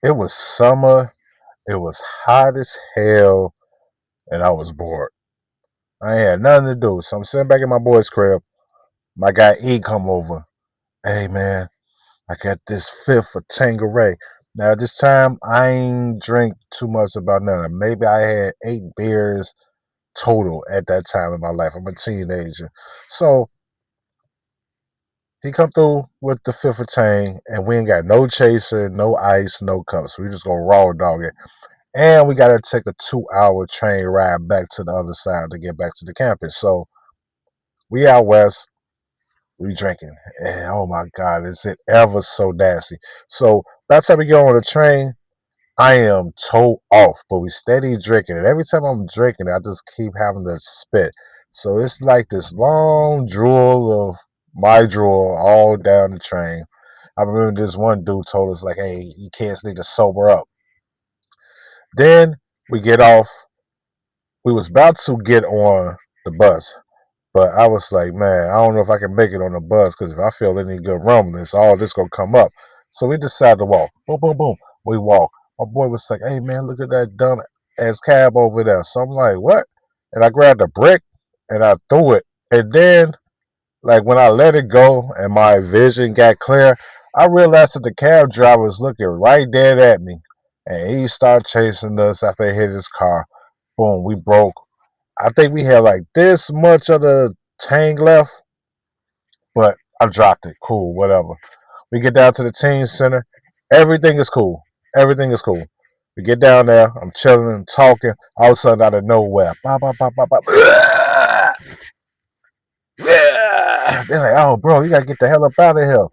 It was summer. It was hot as hell, and I was bored. I had nothing to do, so I'm sitting back in my boy's crib. My guy E come over. Hey man, I got this fifth of Tangeray. Now at this time, I ain't drink too much about nothing. Maybe I had 8 beers total at that time in my life. I'm a teenager, so he come through with the fifth of Tang, and we ain't got no chaser, no ice, no cups. We just gonna raw dog it. And we got to take a 2 hour train ride back to the other side to get back to the campus. So we out west, we drinking. And oh my God, is it ever so nasty. So by the time we get on the train, I am toe off, but we steady drinking. And every time I'm drinking, I just keep having to spit. So it's like this long drool of my drool all down the train. I remember this one dude told us, like, hey, you kids need to sober up. Then we get off. We was about to get on the bus, but I was like, man, I don't know if I can make it on the bus because if I feel any good rumblings, all this gonna come up. So we decided to walk. Boom, boom, boom. We walk. My boy was like, hey man, look at that dumb ass cab over there. So I'm like, what? And I grabbed a brick and I threw it. And then, like when I let it go and my vision got clear, I realized that the cab driver was looking right dead at me. And he started chasing us after he hit his car. Boom, we broke. I think we had like this much of the tang left, but I dropped it. Cool, whatever. We get down to the teen center. Everything is cool. Everything is cool. We get down there. I'm chilling and talking. All of a sudden, out of nowhere, bop, bop, bop, bop, bop. Yeah. They're like, oh, bro, you got to get the hell up out of here.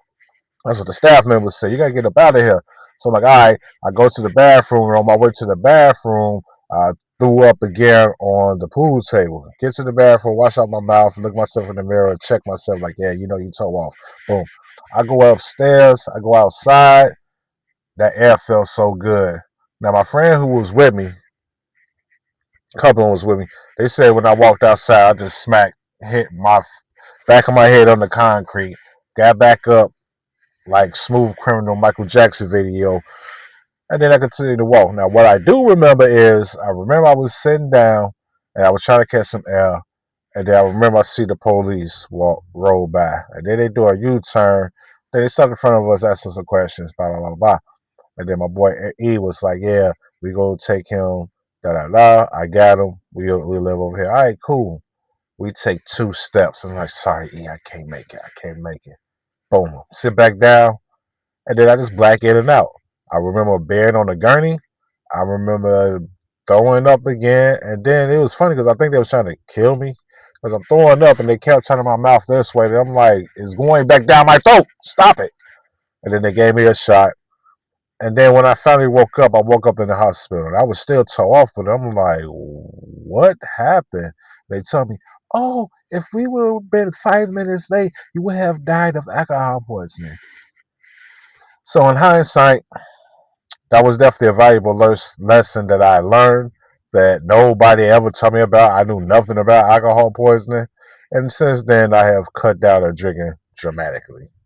That's what the staff members say. You got to get up out of here. So I'm like, all right. I go to the bathroom. And on my way to the bathroom, I threw up again on the pool table. Get to the bathroom, wash out my mouth, look myself in the mirror, check myself like, yeah, you know, you toe off. Boom. I go upstairs. I go outside. That air felt so good. Now, my friend who was with me, a couple was with me, they said when I walked outside, I just smacked, hit my back of my head on the concrete, got back up like Smooth Criminal Michael Jackson video, and then I continued to walk. Now, what I do remember is I remember I was sitting down and I was trying to catch some air, and then I remember I see the police roll by, and then they do a U-turn. Then they stop in front of us, asking some questions, blah blah blah blah. And then my boy E was like, "Yeah, we go take him." Da da da. I got him. We live over here. All right, cool. We take 2 steps. I'm like, sorry, E, I can't make it. I can't make it. Boom. Sit back down. And then I just black in and out. I remember being on a gurney. I remember throwing up again. And then it was funny because I think they was trying to kill me. Because I'm throwing up and they kept turning my mouth this way. And I'm like, it's going back down my throat. Stop it. And then they gave me a shot. And then when I finally woke up, I woke up in the hospital. And I was still toe off, but I'm like, what happened? They told me, oh, if we would have been 5 minutes late, you would have died of alcohol poisoning. So in hindsight, that was definitely a valuable lesson that I learned that nobody ever told me about. I knew nothing about alcohol poisoning. And since then, I have cut down on drinking dramatically.